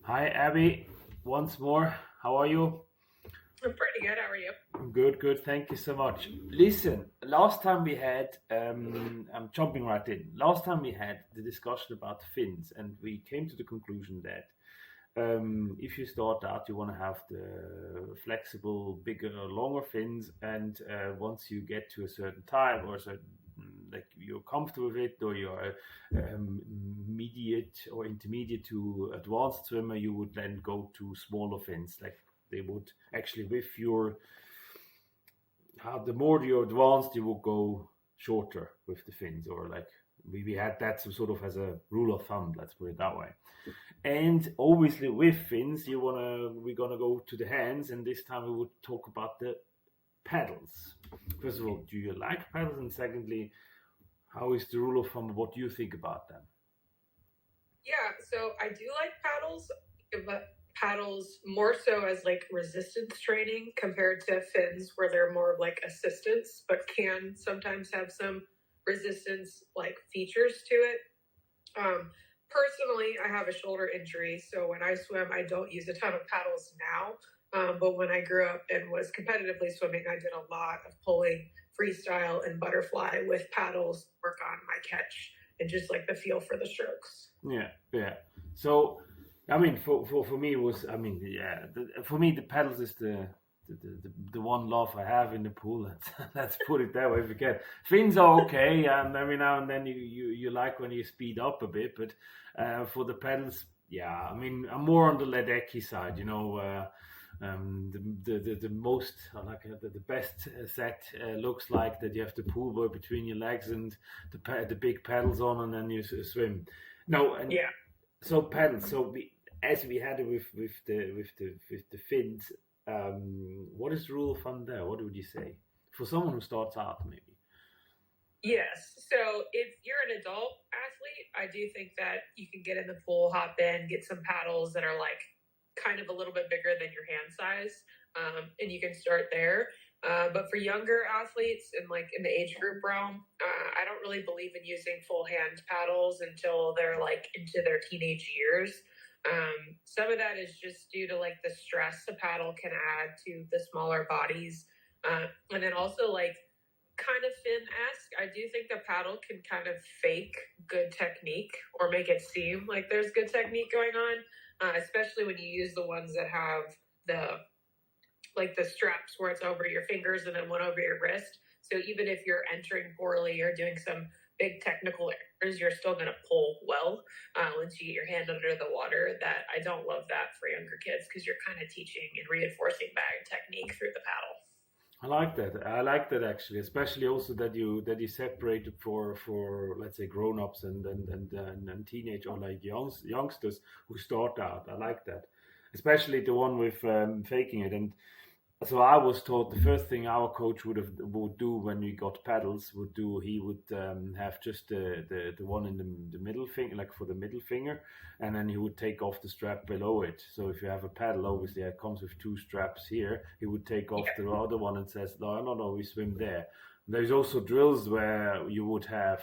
Hi, Abby. Once more. How are you? I'm pretty good. How are you? Good, good. Thank you so much. Listen, last time we had, I'm jumping right in. Last time we had the discussion about fins, and we came to the conclusion that if you start out, you want to have the flexible, bigger, longer fins, and once you get to a certain time or a certain like you're comfortable with it, or you're mediate or intermediate to advanced swimmer, you would then go to smaller fins. Like they would actually, with your how the more you're advanced, you will go shorter with the fins, or like we had that some sort of as a rule of thumb. Let's put it that way. And obviously, with fins, we're gonna go to the hands, and this time we would talk about the paddles. First of all, do you like paddles? And secondly, how is the rule of thumb? What do you think about them? Yeah, so I do like paddles, but paddles more so as like resistance training compared to fins, where they're more of like assistance, but can sometimes have some resistance like features to it. Um, Personally, I have a shoulder injury, so when I swim, I don't use a ton of paddles now. But when I grew up and was competitively swimming, I did a lot of pulling, freestyle, and butterfly with paddles, to work on my catch and just like the feel for the strokes. Yeah, yeah. So, I mean, for me, it was, I mean, yeah, for me, the paddles is the one love I have in the pool. Let's put it that way. If you can, fins are okay, and every now and then you like when you speed up a bit, but for the paddles, yeah, I mean, I'm more on the Ledecky side, you know. The most like the best set looks like that you have the pool boy between your legs and the big paddles on, and then you swim. No, and Yeah. so paddles. So as we had it with the fins, what is the rule of thumb there? What would you say for someone who starts out, maybe? Yes. So if you're an adult athlete, I do think that you can get in the pool, hop in, get some paddles that are like kind of a little bit bigger than your hand size, and you can start there. But for younger athletes and like in the age group realm, I don't really believe in using full hand paddles until they're like into their teenage years. Some of that is just due to like the stress a paddle can add to the smaller bodies. And then also like kind of fin-esque, I do think the paddle can kind of fake good technique or make it seem like there's good technique going on, especially when you use the ones that have the like the straps where it's over your fingers and then one over your wrist. So even if you're entering poorly or doing some big technical errors, you're still going to pull well once you get your hand under the water. That I don't love that for younger kids because you're kind of teaching and reinforcing bag technique through the paddle. I like that. I like that actually, especially also that you separate it for let's say grown-ups and teenage or like youngsters who start out. I like that, especially the one with faking it. And so I was taught the first thing our coach would do when we got paddles he would have just the one in the middle finger, like for the middle finger, and then he would take off the strap below it. So if you have a paddle, obviously it comes with two straps here. He would take off the other one and says, no, no, no, we swim there. There's also drills where you would have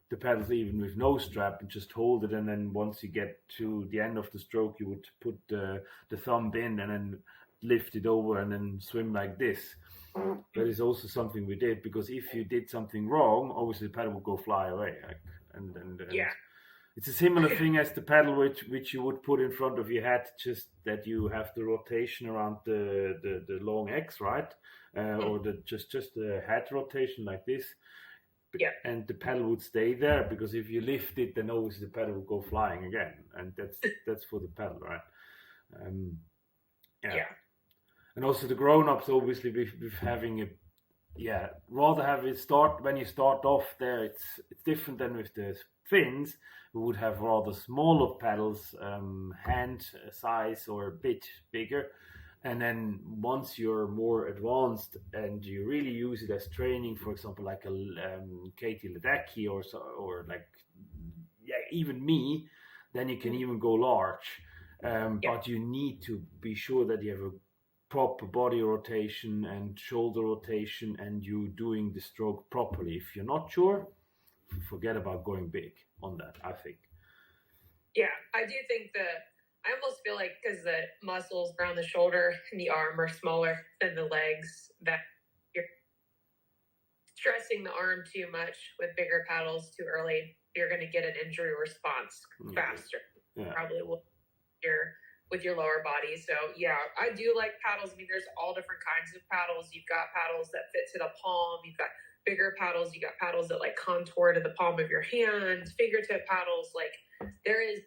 the paddles even with no strap and just hold it, and then once you get to the end of the stroke, you would put the thumb in and then lift it over and then swim like this. That is also something we did, because if you did something wrong, obviously the paddle would go fly away. Like, and Yeah. it's a similar thing as the paddle which you would put in front of your head, just that you have the rotation around the long X, right? Or the just the head rotation like this. Yeah. And the paddle would stay there, because if you lift it, then obviously the paddle will go flying again, and that's for the paddle, right? Yeah. Yeah. And also the grown-ups, obviously, with having a, yeah, rather have it start when you start off there. It's different than with the fins. We would have rather smaller paddles, hand size or a bit bigger. And then once you're more advanced and you really use it as training, for example, like a Katie Ledecky or so, or like, yeah, even me, then you can even go large. But you need to be sure that you have a proper body rotation and shoulder rotation, and you doing the stroke properly. If you're not sure, forget about going big on that, I think. Yeah, I do think that I almost feel like because the muscles around the shoulder and the arm are smaller than the legs, that you're stressing the arm too much with bigger paddles too early, you're going to get an injury response faster. Probably will with your lower body. So yeah, I do like paddles. I mean, there's all different kinds of paddles. You've got paddles that fit to the palm. You've got bigger paddles. You got paddles that like contour to the palm of your hand. Fingertip paddles. Like there is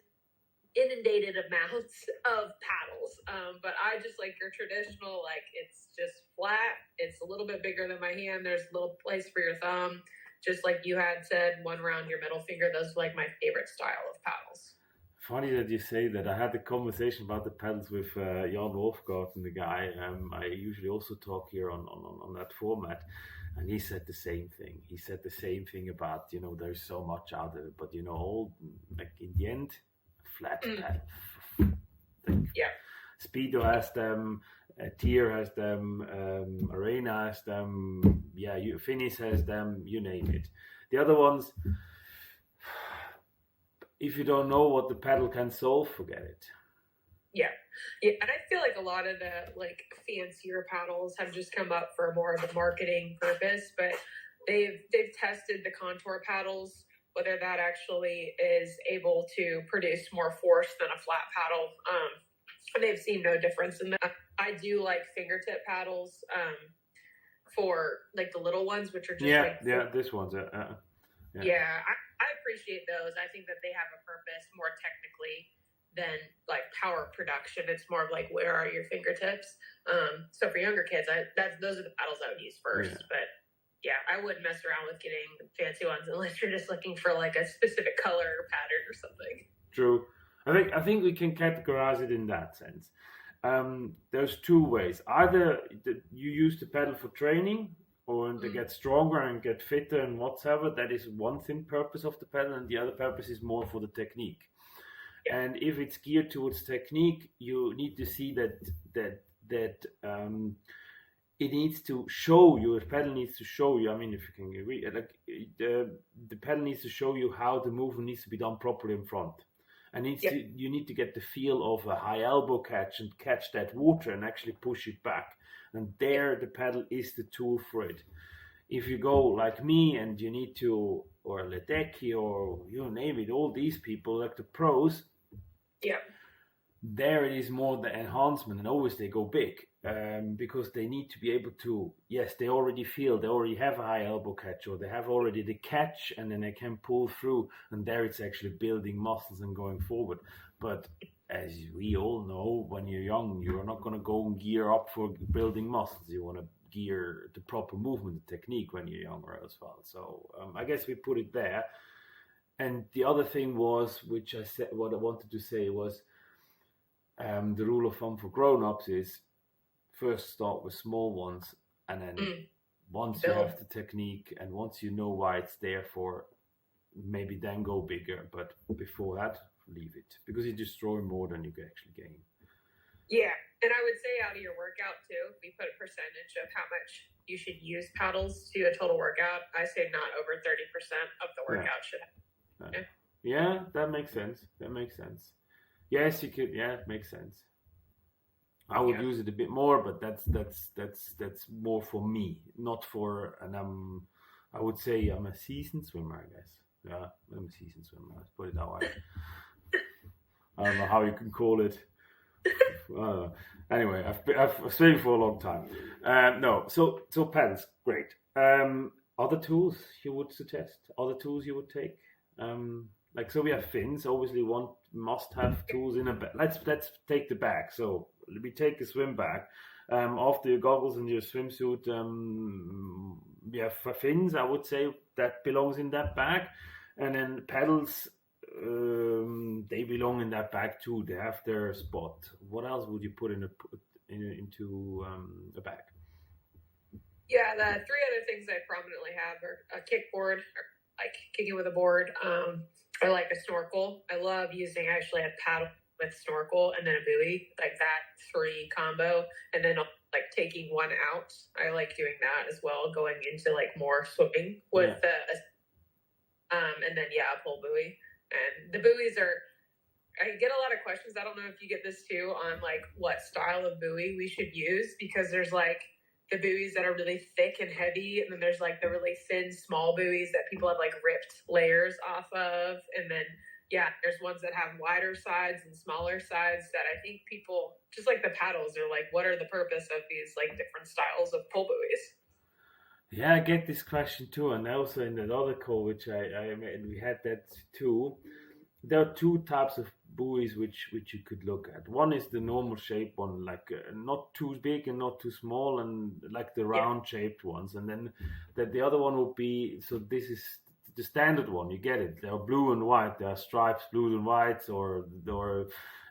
inundated amounts of paddles. But I just like your traditional, like it's just flat. It's a little bit bigger than my hand. There's a little place for your thumb. Just like you had said, one around your middle finger. Those are like my favorite style of paddles. Funny that you say that. I had a conversation about the paddles with Jan Wolfgarten, the guy I usually also talk here on that format, and he said the same thing. He said the same thing about, there's so much out there, but all like in the end, flat paddle. Yeah. Speedo has them, Tier has them, Arena has them, Finis has them, you name it. The other ones, if you don't know what the paddle can solve, forget it. Yeah, and I feel like a lot of the like fancier paddles have just come up for more of a marketing purpose, but they've tested the contour paddles, whether that actually is able to produce more force than a flat paddle. And they've seen no difference in that. I do like fingertip paddles for like the little ones, which are just this one's I appreciate those. I think that they have a purpose more technically than like power production. It's more of like, where are your fingertips? So for younger kids, those are the paddles I would use first. Yeah. But yeah, I wouldn't mess around with getting fancy ones unless you're just looking for like a specific color or pattern or something. True. I think we can categorize it in that sense. There's two ways. Either you use the paddle for training, or to get stronger and get fitter and whatever. That is one thing, purpose of the paddle, and the other purpose is more for the technique. Yeah. And if it's geared towards technique, you need to see that it needs to show you. The paddle needs to show you. I mean, if you can agree, like the paddle needs to show you how the movement needs to be done properly in front. And you need to get the feel of a high elbow catch and catch that water and actually push it back. And there, the paddle is the tool for it. If you go like me and you need to, or Ledecky, or you name it, all these people, like the pros, there it is more the enhancement, and always they go big because they need to be able to, they already have a high elbow catch, or they have already the catch, and then they can pull through, and there it's actually building muscles and going forward. But as we all know, when you're young, you're not going to go and gear up for building muscles. You want to gear the proper movement, the technique when you're younger as well. So I guess we put it there. And the other thing was, which I said, what I wanted to say was, the rule of thumb for grown-ups is first start with small ones, and then once you have the technique and once you know why it's there for, maybe then go bigger. But before that, leave it, because you destroy more than you can actually gain. Yeah, and I would say out of your workout too, if you put a percentage of how much you should use paddles to a total workout, I say not over 30% of the workout should have. Yeah, that makes sense. Yes, you could. Yeah, it makes sense. I would use it a bit more, but that's more for me, not for. And I would say I'm a seasoned swimmer, I guess. Yeah, I'm a seasoned swimmer. Let's put it that way. I don't know how you can call it. Anyway, I've swam for a long time. So paddles, great. Other tools you would suggest? Other tools you would take? So we have fins. Obviously, one must have tools in a bag. Let's take the bag. So we take a swim bag. After your goggles and your swimsuit, we have fins. I would say that belongs in that bag, and then paddles. They belong in that bag too. They have their spot. What else would you put into a bag? Yeah, the three other things I prominently have are a kickboard, or like kicking with a board. I like a snorkel. I love using actually a paddle with snorkel and then a buoy, like that 3 combo, and then like taking one out. I like doing that as well, going into like more swimming with and then a pull buoy. And the buoys are I get a lot of questions. I don't know if you get this too on like what style of buoy we should use, because there's like the buoys that are really thick and heavy, and then there's like the really thin, small buoys that people have like ripped layers off of, and then there's ones that have wider sides and smaller sides that I think people, just like the paddles, are like, what are the purpose of these like different styles of pull buoys? Yeah, I get this question too, and also in that other call which I made, we had that too. There are two types of buoys which you could look at. One is the normal shape one, like not too big and not too small, and like the round shaped ones. And then the other one would be, so this is the standard one. You get it. They are blue and white. There are stripes, blue and whites, or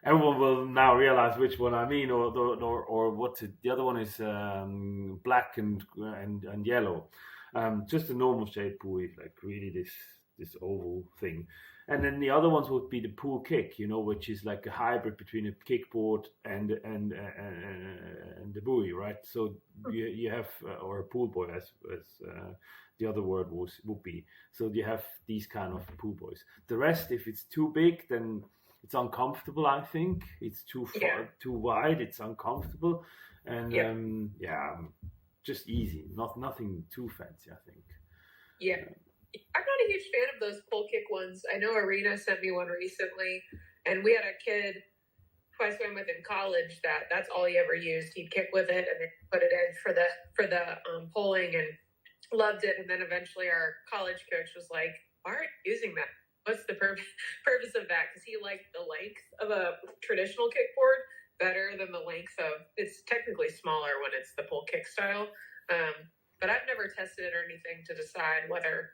everyone will now realize which one I mean, or what's it? The other one is black and yellow. Just a normal shape buoy, like really this oval thing. And then the other ones would be the pool kick, which is like a hybrid between a kickboard and the buoy, right? So you have or a pool boy as the other word would be. So you have these kind of pool boys. The rest, if it's too big, then it's uncomfortable. I think it's too far, too wide. It's uncomfortable, and just easy. Nothing too fancy. I think. Yeah. I'm not a huge fan of those pull kick ones. I know Arena sent me one recently, and we had a kid who I swam with in college that's all he ever used. He'd kick with it and then put it in for the pulling, and loved it. And then eventually our college coach was like, "Why aren't you using that? What's the purpose of that?" Because he liked the length of a traditional kickboard better than the length of, it's technically smaller when it's the pull kick style. But I've never tested it or anything to decide whether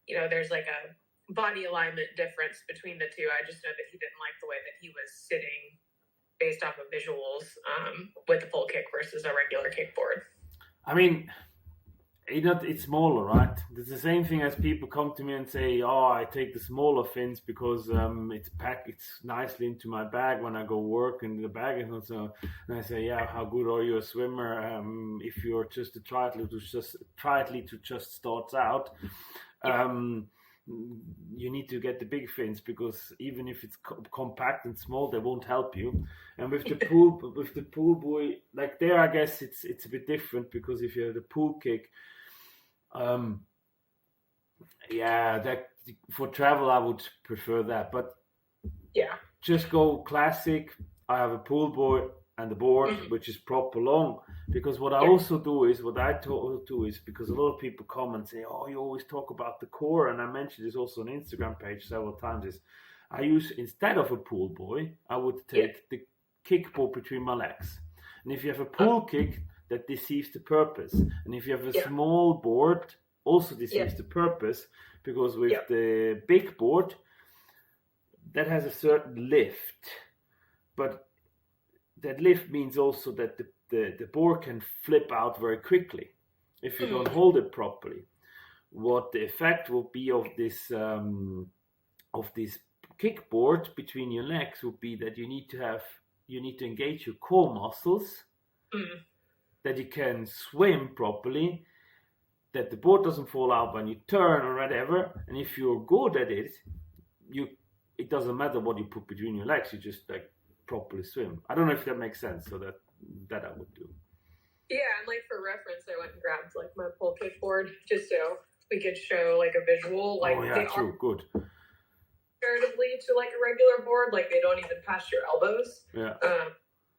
there's like a body alignment difference between the two. I just know that he didn't like the way that he was sitting based off of visuals with the pull kick versus a regular kickboard. I mean, it's smaller, right? It's the same thing as people come to me and say, "Oh, I take the smaller fins because it's nicely into my bag when I go work, and the bag is not so." And I say, "Yeah, how good are you a swimmer? If you're just a triathlete who just starts out." You need to get the big fins, because even if it's compact and small, they won't help you. And with the pool buoy, like there, I guess it's a bit different, because if you have the pool kick, that for travel I would prefer that. But just go classic. I have a pool buoy and the board, which is proper long. Because what I also do is, because a lot of people come and say, "Oh, you always talk about the core," and I mentioned this also on Instagram page several times, is I use, instead of a pool buoy, I would take the kickboard between my legs. And if you have a pool kick, that deceives the purpose. And if you have a small board, also deceives the purpose, because with the big board, that has a certain lift. But that lift means also that the board can flip out very quickly if you don't hold it properly. What the effect will be of this kickboard between your legs would be that you need to engage your core muscles, that you can swim properly, that the board doesn't fall out when you turn or whatever. And if you're good at it, it doesn't matter what you put between your legs, you just like properly swim. I don't know if that makes sense. So that I would do. Yeah, and like for reference, I went and grabbed like my pull kickboard just so we could show like a visual. Like true, good. Comparatively to like a regular board, like they don't even pass your elbows. Yeah.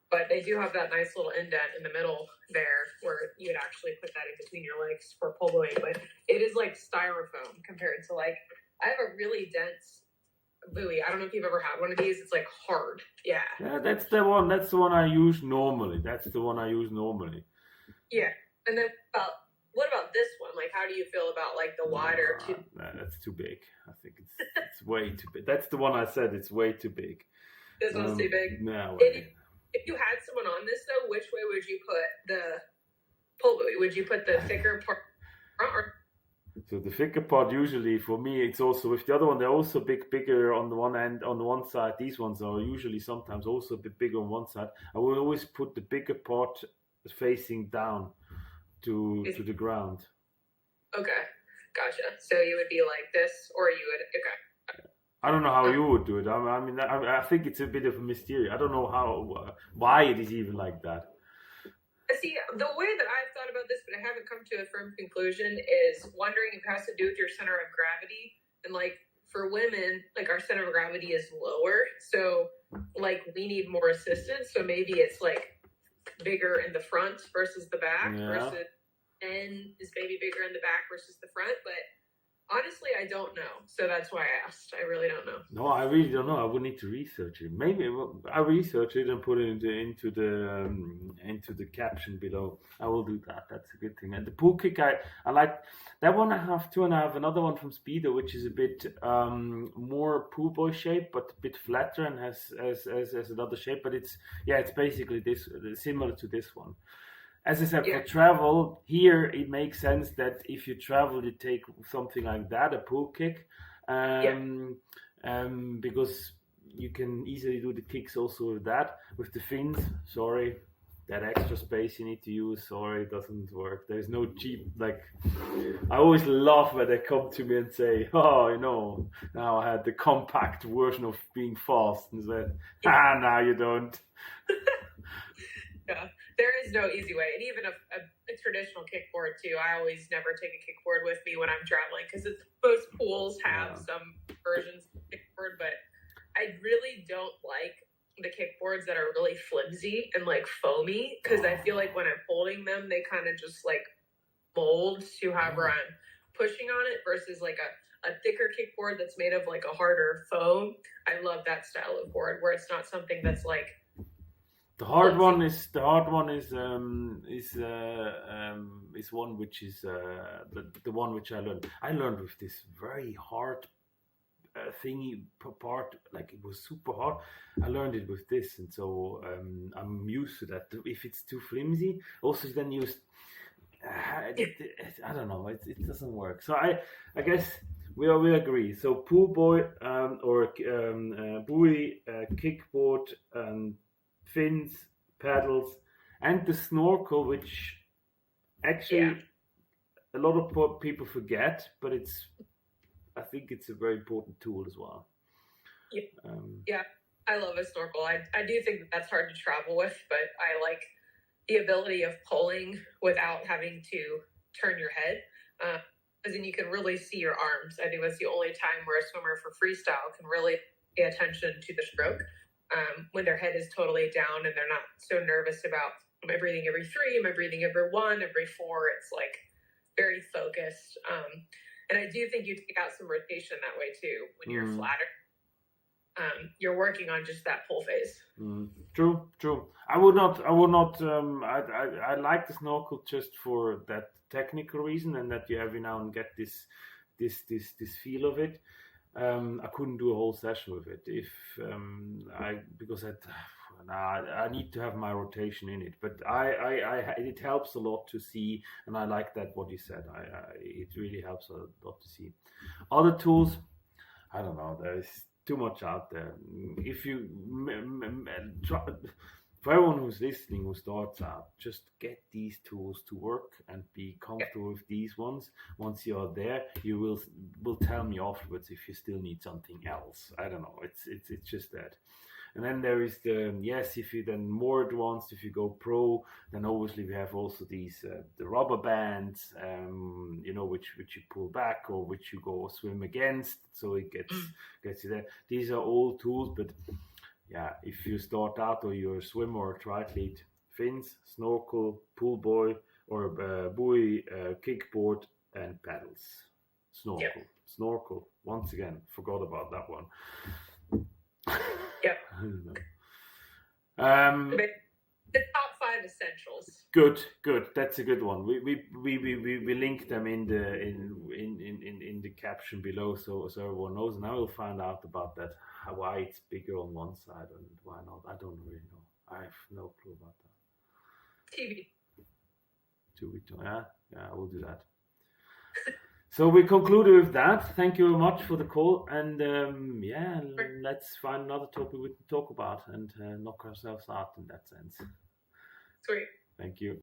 But they do have that nice little indent in the middle there where you'd actually put that in between your legs for pull buoy. But it is like styrofoam compared to like, I have a really dense buoy. I don't know if you've ever had one of these. It's like hard. Yeah. Yeah, that's the one I use normally. Yeah. And then what about this one? Like, how do you feel about like the wider tube? That's too big. I think it's way too big. That's the one I said. It's way too big. This one's too big. No. If you had someone on this though, which way would you put the pull buoy? Would you put the thicker part or? So the thicker part, usually for me, it's also with the other one. They're also bigger on the one end, on the one side. These ones are usually sometimes also a bit bigger on one side. I will always put the bigger part facing down to the ground. Okay, gotcha. So you would be like this, or you would I don't know how you would do it. I think it's a bit of a mystery. I don't know why it is even like that. See, the way that I've thought about this, but I haven't come to a firm conclusion, is wondering if it has to do with your center of gravity. And like for women, like our center of gravity is lower, so like we need more assistance. So maybe it's like bigger in the front versus the back, versus and is maybe bigger in the back versus the front. But honestly, I don't know. So that's why I asked. I really don't know. No, I really don't know. I would need to research it. Maybe I research it and put it into the caption below. I will do that. That's a good thing. And the pool kick, I like that one. I have two, and I have another one from Speedo, which is a bit more pool boy shape, but a bit flatter and has another shape. But it's basically this similar to this one. As I said, for travel, here it makes sense that if you travel, you take something like that, a pool kick, because you can easily do the kicks also with that. With the fins, sorry, that extra space you need to use, sorry, it doesn't work. There's no cheap, like, I always laugh when they come to me and say, oh, now I had the compact version of being fast, and said, now you don't. Yeah, there is no easy way. And even a traditional kickboard too, I always never take a kickboard with me when I'm traveling, because most pools have some versions of kickboard, but I really don't like the kickboards that are really flimsy and like foamy, because I feel like when I'm holding them, they kind of just like mold to however I'm pushing on it, versus like a thicker kickboard that's made of like a harder foam. I love that style of board where it's not something that's like the hard one is one which is the one which I learned. I learned with this very hard thingy part, like it was super hard. I learned it with this, and so I'm used to that. If it's too flimsy, also then use I don't know. It doesn't work. So I guess we agree. So pool boy or buoy, kickboard, fins, paddles, and the snorkel, which actually a lot of people forget, but I think it's a very important tool as well. I love a snorkel. I do think that's hard to travel with, but I like the ability of pulling without having to turn your head, because then you can really see your arms. I think that's the only time where a swimmer for freestyle can really pay attention to the stroke. When their head is totally down and they're not so nervous about, am I breathing every 3, am I breathing every 1, every 4? It's like very focused. And I do think you take out some rotation that way too when you're flatter. You're working on just that pull phase. True. I would not. I like the snorkel just for that technical reason, and that you every now and get this feel of it. I couldn't do a whole session with it because I need to have my rotation in it. But it helps a lot to see, and I like that what you said. It really helps a lot to see. Other tools, I don't know. There is too much out there. If you try, for everyone who's listening, who starts out, just get these tools to work and be comfortable with these ones. Once you are there, you will tell me afterwards if you still need something else. I don't know. It's just that. And then there is if you then more advanced, if you go pro, then obviously we have also these the rubber bands, which you pull back or which you go swim against, so it gets you there. These are all tools, but if you start out or you're a swimmer or triathlete, fins, snorkel, pool boy or buoy, kickboard, and paddles. Snorkel. Once again, forgot about that one. The top 5 essentials. Good. That's a good one. We link them in the caption below, so everyone knows. And I will find out about that, why it's bigger on one side and why not. I don't really know. I have no clue about that. TV. I will do that. So we concluded with that. Thank you very much for the call, and let's find another topic we can talk about and knock ourselves out in that sense. Sweet. Thank you.